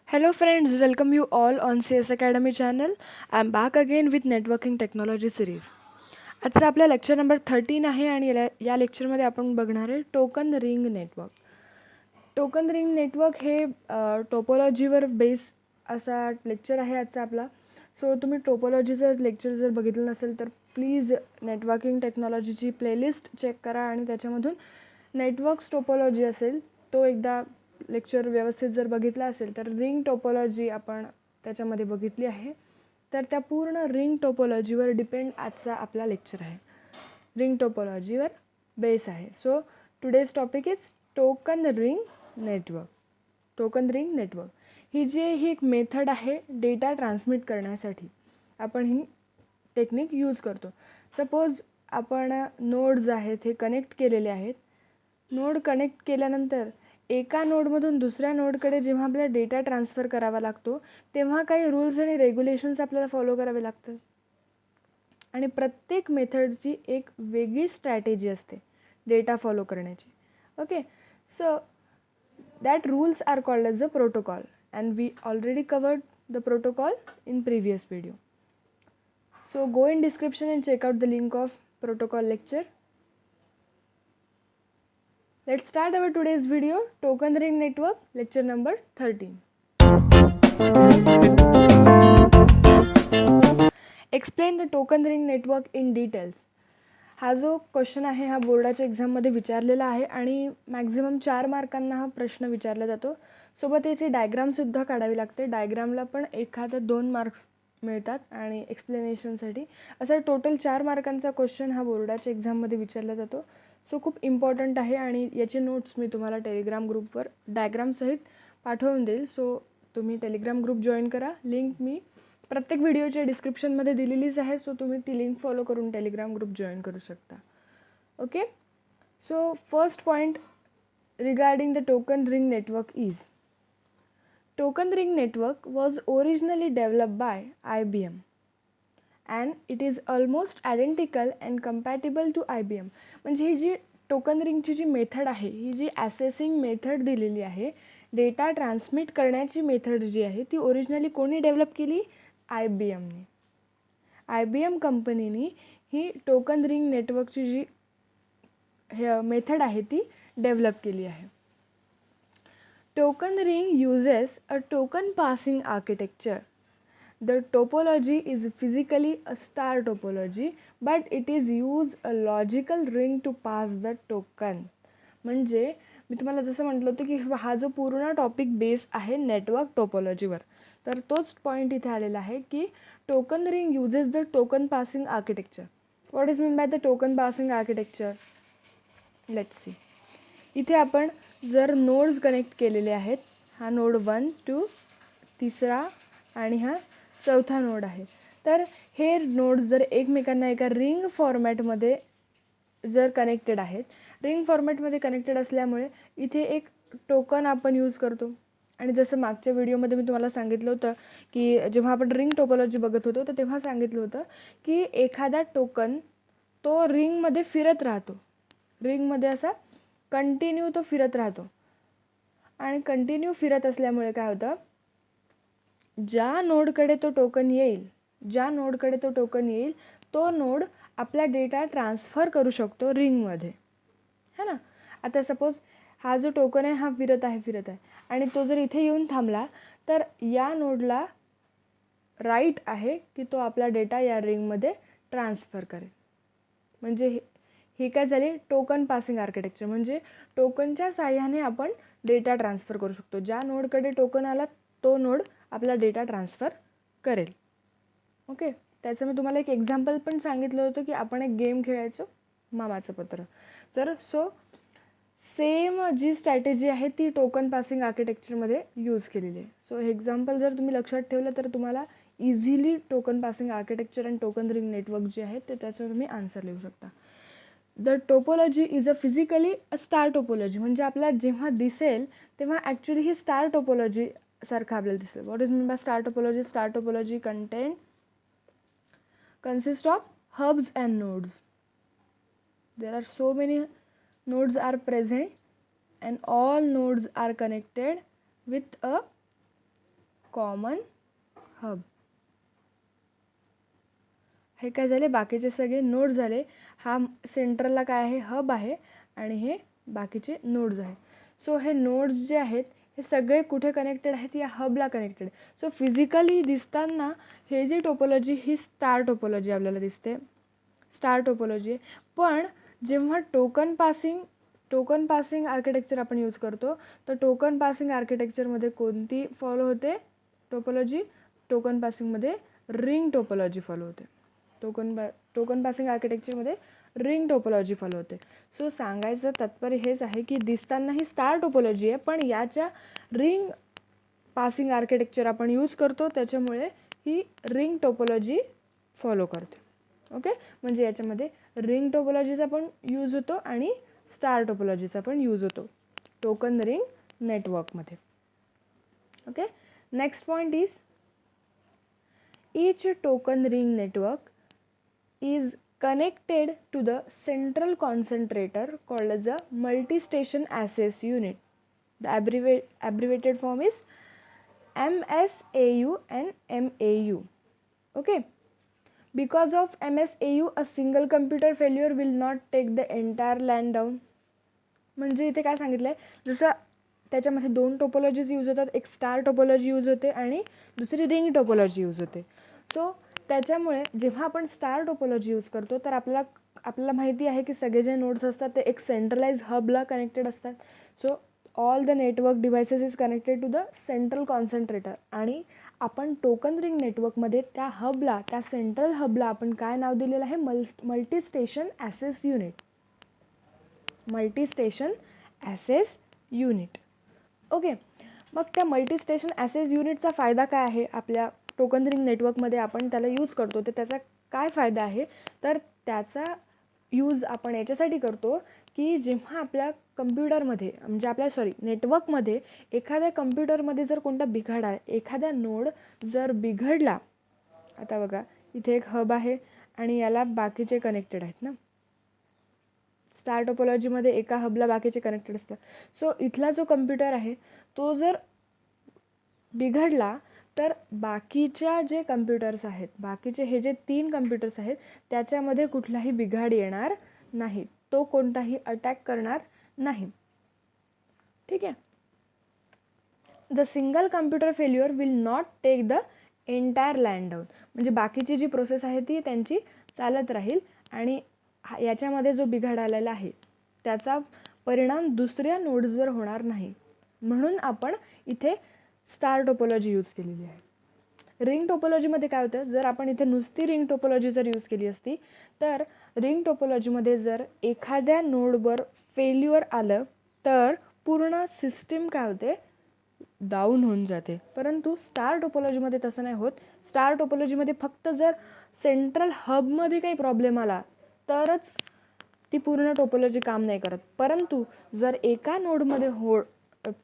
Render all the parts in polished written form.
Hello friends, welcome you all on CS Academy channel. I'm back again with networking technology series. आजचा आपला lecture number 13 आहे आणि या लेक्चरमध्ये आपण बघणार आहे token ring network. Token ring network हे टोपोलॉजीवर बेस असा लेक्चर आहे आजचा आपला. सो तुम्ही टोपोलॉजीचं लेक्चर जर बघितलं नसेल तर प्लीज नेटवर्किंग टेक्नॉलॉजीची प्लेलिस्ट चेक करा आणि त्याच्यामधून नेटवर्क्स टोपोलॉजी असेल तो एकदा लेक्चर व्यवस्थित जर बघितला असेल तर रिंग टोपोलॉजी आपण त्याच्यामध्ये बघितली आहे. तर त्या पूर्ण रिंग टोपोलॉजीवर डिपेंड आजचा आपला लेक्चर आहे. रिंग टोपोलॉजीवर बेस आहे. So today's topic is token ring network. Token ring network ही एक मेथड आहे डेटा ट्रान्समिट करण्यासाठी. आपण ही टेक्निक यूज करतो. सपोज आपण नोड्स आहेत हे कनेक्ट केलेले आहेत. नोड कनेक्ट केल्यानंतर एका नोडमधून दुसऱ्या नोडकडे जेव्हा आपल्याला डेटा ट्रान्सफर करावा लागतो तेव्हा काही रूल्स आणि रेग्युलेशन्स आपल्याला फॉलो करावे लागतात आणि प्रत्येक मेथडची एक वेगळी स्ट्रॅटेजी असते डेटा फॉलो करण्याची. Okay, so that rules are called as the protocol and we already covered the protocol in previous video. So go in description and check out the link of protocol lecture. Let's start our today's video, token ring network, lecture number 13. Explain the token ring network in details. हा जो question आहे हा बोर्डाच्या एक्झाममध्ये विचारलेला आहे आणि maximum 4 मार्कांना हा प्रश्न विचारला जातो. सोबत याची डायग्रामसुद्धा काढावी लागते. डायग्रामला पण एखादा 2 मार्क्स मिळतात आणि एक्सप्लेनेशनसाठी असा टोटल 4 मार्कांचा क्वेश्चन हा बोर्डाच्या एक्झाममध्ये विचारला जातो. सो खूप इम्पॉर्टंट आहे आणि याचे नोट्स मी तुम्हाला टेलिग्राम ग्रुपवर डायग्रामसहित पाठवून देईल. सो तुम्ही टेलिग्राम ग्रुप जॉईन करा. लिंक मी प्रत्येक व्हिडिओच्या डिस्क्रिप्शनमध्ये दिलेलीच आहे. सो तुम्ही ती लिंक फॉलो करून टेलिग्राम ग्रुप जॉईन करू शकता. Okay, so first point regarding the token ring network is token ring network was originally developed by IBM and it is almost identical and compatible to IBM. म्हणजे ही जी token रिंगची जी method आहे ही जी ॲसेसिंग method दिलेली आहे, data transmit करण्याची method जी आहे ती originally कोणी develop केली? IBMने. IBM कंपनीने ही टोकन रिंग नेटवर्कची जी मेथड आहे ती डेव्हलप केली आहे. Token ring uses a token passing architecture. The topology is physically a star topology, but it is use a logical ring to pass the token. म्हणजे मी तुम्हाला जसं म्हटलं होतं की हा जो पूर्ण टॉपिक बेस आहे नेटवर्क टोपोलॉजीवर, तर तोच पॉईंट इथे आलेला आहे की token ring uses the token passing architecture. What is mean by the token passing architecture? Let's see. इथे आपण जर नोड्स कनेक्ट केलेले आहेत, हा नोड 1 2 तिसरा आणि हा चौथा नोड आहे, तर हे नोड जर एकमेकांना एका रिंग फॉर्मॅटमध्ये जर कनेक्टेड आहेत, रिंग फॉर्मॅटमध्ये कनेक्टेड असल्यामुळे इथे एक टोकन आपण यूज करतो. आणि जसं मागच्या व्हिडिओमध्ये मी तुम्हाला सांगितलं होतं की जेव्हा आपण रिंग टोपोलॉजी बघत होतो तर तेव्हा सांगितलं होतं की एखादा टोकन तो रिंगमध्ये फिरत राहतो. रिंगमध्ये असा कंटिन्यू तो फिरत राहतो आणि कंटिन्यू फिरत असल्यामुळे काय होतं, ज्या नोडकडे तो टोकन येईल तो नोड आपला डेटा ट्रान्सफर करू शकतो रिंगमध्ये, है ना. आता सपोज हा जो टोकन आहे हा फिरत आहे आणि तो जर इथे येऊन थांबला तर या नोडला राईट आहे की तो आपला डेटा या रिंगमध्ये ट्रान्सफर करेल. म्हणजे ही काय झाली? Token passing architecture. म्हणजे टोकनच्या साह्याने आपण डेटा ट्रान्सफर करू शकतो. ज्या नोडकडे टोकन आला तो नोड आपला डेटा ट्रान्सफर करेल. ओके, त्याचं मी तुम्हाला एक एक्झाम्पल पण सांगितलं होतं की आपण एक गेम खेळायचो, मामाचं पत्र. तर सो सेम जी स्ट्रॅटेजी आहे ती टोकन पासिंग आर्किटेक्चरमध्ये यूज केलेली आहे. सो हे एक्झाम्पल जर तुम्ही लक्षात ठेवलं तर तुम्हाला इझिली टोकन पासिंग आर्किटेक्चर आणि टोकन रिंग नेटवर्क जे आहे ते त्याच्यावर तुम्ही आन्सर लिहू शकता. The topology is a physically a star topology. म्हणजे आपल्याला जेव्हा दिसेल तेव्हा ॲक्च्युली ही स्टार टोपोलॉजी सारखं आपल्याला दिसेल. What is mean by star topology? Star topology consist of hubs and nodes. There are so many nodes are present and all nodes are connected with a common hub. हे काय झाले, बाकीचे सगळे node झाले. हा सेंट्रलला काय आहे, हब आहे आणि हे बाकीचे नोड्स आहे. सो हे नोड्स जे आहेत हे सगळे कुठे कनेक्टेड आहेत, या हबला कनेक्टेड. सो फिजिकली दिसताना हे जी टोपोलॉजी ही स्टार टोपोलॉजी आपल्याला दिसते, स्टार टोपोलॉजी आहे. पण जेव्हा टोकन पासिंग आर्किटेक्चर आपण यूज करतो, तर टोकन पासिंग आर्किटेक्चरमध्ये कोणती फॉलो होते टोपोलॉजी, टोकन पासिंगमध्ये रिंग टोपोलॉजी फॉलो होते. टोकन पासिंग आर्किटेक्चरमध्ये रिंग टोपोलॉजी फॉलो होते. सो सांगायचं तात्पर्य हेच आहे की दिसताना ही स्टार टोपोलॉजी आहे, पण याच्या रिंग पासिंग आर्किटेक्चर आपण यूज करतो, त्याच्यामुळे ही रिंग टोपोलॉजी फॉलो करते. ओके, म्हणजे याच्यामध्ये रिंग टोपोलॉजीचा पण यूज होतो आणि स्टार टोपोलॉजीचा पण यूज होतो टोकन रिंग नेटवर्कमध्ये. Okay, next point is each token ring network is connected to the central concentrator called as a multi-station access unit. The abbreviated form is MSAU and MAU. Okay, because of MSAU a single computer failure will not take the entire LAN down. म्हणजे इथे काय सांगितलं आहे, जसं त्याच्यामध्ये 2 topologies use होतात, एक star topology use होते आणि दुसरी रिंग टोपोलॉजी यूज होते. सो त्याच्यामुळे जेव्हा आपण स्टार टोपोलॉजी यूज करतो तर आपल्याला माहिती आहे की सगळे जे नोड्स असतात ते एक सेंट्रलाइज हबला कनेक्टेड असतात. So all the network devices is connected to the central concentrator. आणि आपण टोकन रिंग नेटवर्कमध्ये त्या हबला, त्या सेंट्रल हबला आपण काय नाव दिलेलं आहे, multi station assess unit. Multi station assess unit. Okay, मग त्या मल्टी स्टेशन ॲसेस युनिटचा फायदा काय आहे, आपल्या टोकन रिंग नेटवर्कमध्ये आपण त्याला यूज करतो तर त्याचा काय फायदा आहे, तर त्याचा यूज आपण याच्यासाठी करतो की जेव्हा आपल्या कम्प्युटरमध्ये म्हणजे आपल्या नेटवर्कमध्ये एखाद्या कम्प्युटरमध्ये जर कोणता बिघाड आहे, एखादा नोड जर बिघडला, आता बघा इथे एक हब आहे आणि याला बाकीचे कनेक्टेड आहेत ना, स्टार टोपोलॉजीमध्ये एका हबला बाकीचे कनेक्टेड असतात. सो इथला जो कम्प्युटर आहे तो जर बिघडला तर बाकीच्या जे कम्प्युटर्स आहेत, बाकीचे हे जे 3 कम्प्युटर्स आहेत त्याच्यामध्ये कुठलाही बिघाड येणार नाही, तो कोणताही अटॅक करणार नाही. ठीक आहे. The single computer failure will not take the entire LAN down. म्हणजे बाकीची जी प्रोसेस आहे ती त्यांची चालत राहील आणि याच्यामध्ये जो बिघाड आलेला आहे त्याचा परिणाम दुसऱ्या नोड्सवर होणार नाही. म्हणून आपण इथे स्टार टोपोलॉजी यूज केलेली आहे. रिंग टोपोलॉजीमध्ये काय होतं, जर आपण इथे नुसती रिंग टोपोलॉजी जर यूज केली असती तर रिंग टोपोलॉजीमध्ये जर एखाद्या नोडवर फेल्युअर आलं तर पूर्ण सिस्टीम काय होते, डाऊन होऊन जाते. परंतु स्टार टोपोलॉजीमध्ये तसं नाही होत. स्टार टोपोलॉजीमध्ये फक्त जर सेंट्रल हबमध्ये काही प्रॉब्लेम आला तरच ती पूर्ण टोपोलॉजी काम नाही करत. परंतु जर एका नोडमध्ये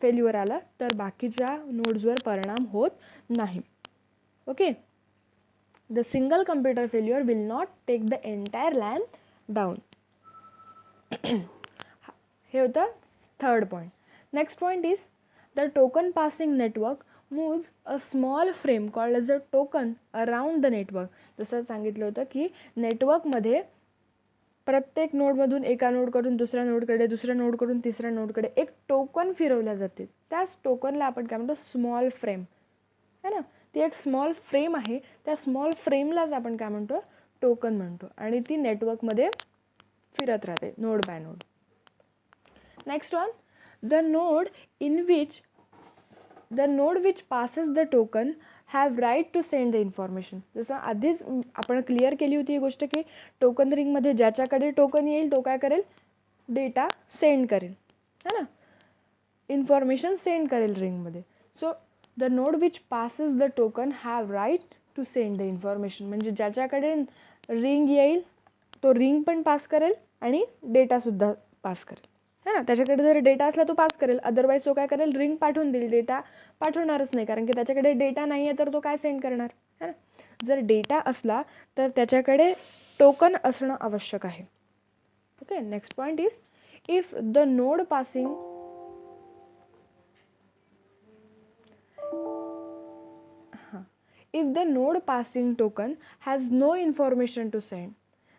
फेल्युअर आला तर बाकीच्या नोड्सवर परिणाम होत नाही. Okay, the single computer failure will not take the entire LAN down. हे होतं third point. Next point is the token passing network moves a small frame called as a token around the network. जसं सांगितलं होतं की नेटवर्कमध्ये प्रत्येक नोडमधून एका नोडकडून दुसऱ्या नोडकडे, दुसऱ्या नोडकडून तिसऱ्या नोडकडे एक टोकन फिरवल्या जाते. त्याच टोकनला आपण काय म्हणतो, स्मॉल फ्रेम है ना. ती एक स्मॉल फ्रेम आहे, त्या स्मॉल फ्रेमलाच आपण काय म्हणतो, टोकन म्हणतो आणि ती नेटवर्कमध्ये फिरत राहते node by node. Next one, the node which passes the token have right to send the information. जसं आधीच आपण क्लिअर केली होती ही गोष्ट की टोकन रिंगमध्ये ज्याच्याकडे टोकन येईल तो काय करेल, डेटा सेंड करेल है ना, इन्फॉर्मेशन सेंड करेल रिंगमध्ये. So the node which passes the token have right to send the information. म्हणजे ज्याच्याकडे रिंग येईल तो रिंग पण पास करेल आणि डेटासुद्धा पास करेल है ना. त्याच्याकडे जर डेटा असला तो पास करेल, अदरवाईज तो काय करेल, रिंग पाठवून देईल, डेटा पाठवणारच नाही, कारण की त्याच्याकडे डेटा नाही आहे तर तो काय सेंड करणार है ना. जर डेटा असला तर त्याच्याकडे टोकन असणं आवश्यक आहे. Okay, next point is if the node passing If the node passing token has no information to send,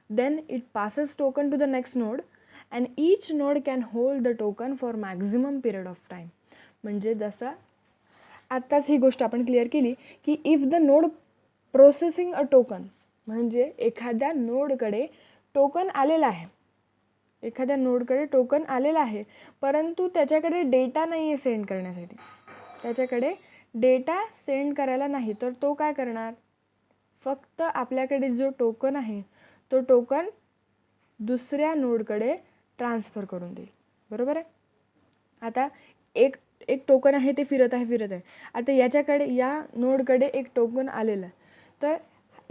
then it passes token to the next node and each node can hold the token for maximum period of time. म्हणजे जसं आत्ताच ही गोष्ट आपण clear केली की if the node processing a token, म्हणजे एखाद्या नोडकडे token आलेला आहे, एखाद्या नोडकडे टोकन आलेला आहे परंतु त्याच्याकडे डेटा नाही आहे सेंड करण्यासाठी, त्याच्याकडे डेटा सेंड करायला नाही, तर तो काय करणार, फक्त आपल्याकडे जो टोकन आहे तो टोकन दुसऱ्या नोडकडे ट्रान्सफर करून देईल. बरोबर आहे. आता एक एक टोकन आहे ते फिरत आहे. आता याच्याकडे या नोडकडे एक टोकन आलेलं आहे, तर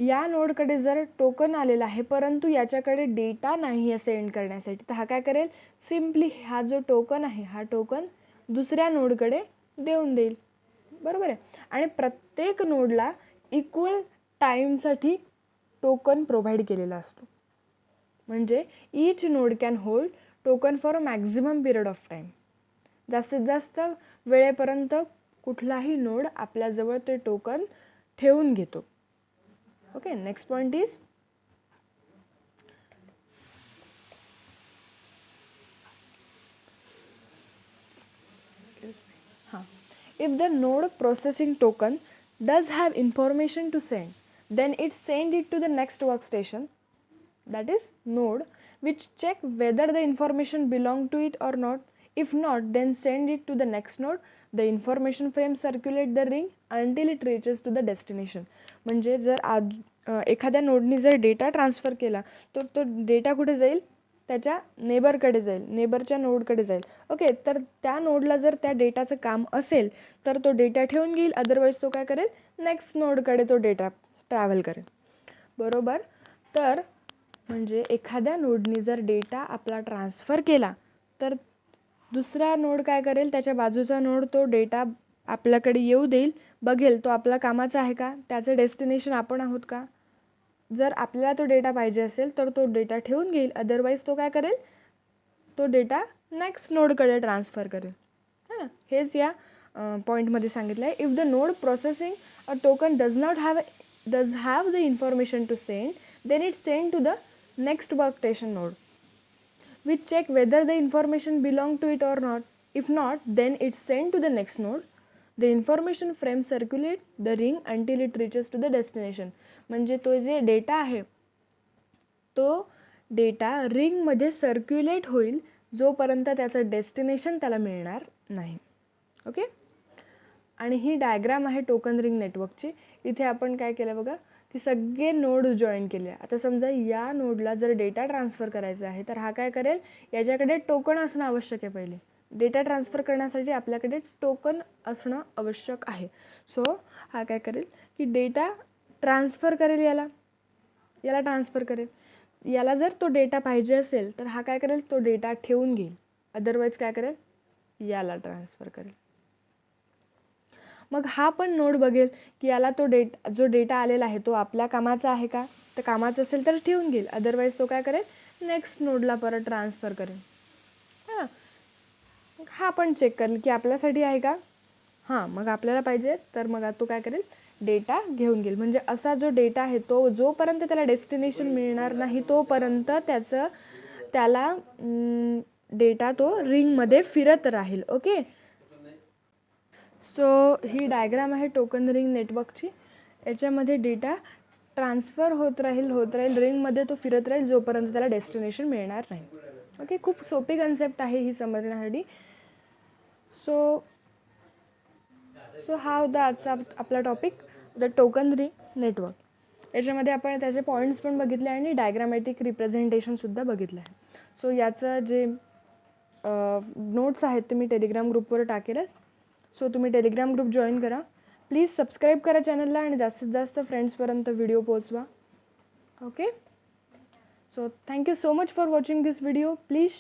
या नोडकडे जर टोकन आलेला आहे परंतु याच्याकडे डेटा नाही आहे सेंड करण्यासाठी, तर हा काय करेल, सिम्पली हा जो टोकन आहे हा टोकन दुसऱ्या नोडकडे देऊन देईल. बरोबर आहे. आणि प्रत्येक नोडला इक्वल टाईमसाठी टोकन प्रोव्हाइड केलेला असतो. म्हणजे each node can hold token for a maximum period of time. जास्तीत जास्त वेळेपर्यंत कुठलाही नोड आपल्याजवळ ते टोकन ठेवून घेतो. Okay, next point is if the node processing token does have information to send, then it send it to the next workstation, that is node, which check whether the information belong to it or not. If not, then send it to the next node. The information frame circulate the ring until it reaches to the destination. म्हणजे जर एखाद्या नोडनी जर data transfer केला तर तो data कुठे जाईल, त्याच्या नेबरकडे जाईल, नेबरच्या नोडकडे जाईल. ओके, तर त्या नोडला जर त्या डेटाचं काम असेल तर तो डेटा ठेवून घेईल, अदरवाईज तो काय करेल, नेक्स्ट नोडकडे तो डेटा ट्रॅव्हल करेल. बरोबर. तर म्हणजे एखाद्या नोडनी जर डेटा आपला ट्रान्सफर केला तर दुसरा नोड काय करेल, त्याच्या बाजूचा नोड तो डेटा आपल्याकडे येऊ देईल, बघेल तो आपला कामाचा आहे का, त्याचं डेस्टिनेशन आपण आहोत का. जर आपल्याला तो डेटा पाहिजे असेल तर तो डेटा ठेवून घेईल, अदरवाईज तो काय करेल, तो डेटा नेक्स्ट नोडकडे ट्रान्सफर करेल. है ना. हेच या पॉईंटमध्ये सांगितलं आहे. If the node processing a token does have the information to send, then it's sent to the next workstation node, which check whether the information belong to it or not. If not, then it's sent to the next node. The information frame circulate the ring until it reaches to the destination. म्हणजे तो जे data आहे तो data रिंगमध्ये circulate होईल जोपर्यंत त्याचं destination त्याला मिळणार नाही. ओके. आणि ही डायग्राम आहे टोकन रिंग नेटवर्कची. इथे आपण काय केलं बघा, की सगळे नोड जॉईन केले. आता समजा या नोडला जर डेटा ट्रान्सफर करायचा आहे तर हा काय करेल, याच्याकडे टोकन असणं आवश्यक आहे. पहिले डेटा ट्रान्सफर करण्यासाठी आपल्याकडे टोकन असणं आवश्यक आहे. सो हा काय करेल की डेटा ट्रान्सफर करेल, याला ट्रान्सफर करेल. याला जर तो डेटा पाहिजे असेल तर हा काय करेल, तो डेटा ठेवून घेईल, अदरवाईज काय करेल, याला ट्रान्सफर करेल. मग हा पण नोड बघेल की याला तो जो डेटा आलेला आहे तो आपल्या कामाचा आहे का, तर कामाचं असेल तर ठेवून घेईल, अदरवाईज तो काय करेल, नेक्स्ट नोडला परत ट्रान्सफर करेल. हां, मग हा पण चेक करेल की आपल्यासाठी आहे का. हां, मग आपल्याला पाहिजे तर मग तो काय करेल, डेटा घेऊन घेईल. म्हणजे असा जो डेटा आहे तो जोपर्यंत त्याला डेस्टिनेशन मिळणार नाही तोपर्यंत त्याला डेटा तो रिंगमध्ये फिरत राहील. ओके. सो ही डायग्राम आहे टोकन रिंग नेटवर्कची. याच्यामध्ये डेटा ट्रान्सफर होत राहील रिंगमध्ये, तो फिरत राहील जोपर्यंत त्याला डेस्टिनेशन मिळणार नाही. ओके, खूप सोपी कन्सेप्ट आहे ही समजण्यासाठी. सो हा होता आजचा आपला topic, the token ring network. याच्यामध्ये आपण त्याचे पॉईंट्स पण बघितले आणि डायग्रामॅटिक रिप्रेझेंटेशनसुद्धा बघितलं आहे. सो याचं जे नोट्स आहेत ते मी टेलिग्राम ग्रुपवर टाकेलच. सो तुम्ही टेलिग्राम ग्रुप जॉईन करा. प्लीज सबस्क्राईब करा चॅनलला आणि जास्तीत जास्त फ्रेंड्सपर्यंत व्हिडिओ पोहोचवा. Okay. So thank you so much for watching this video. Please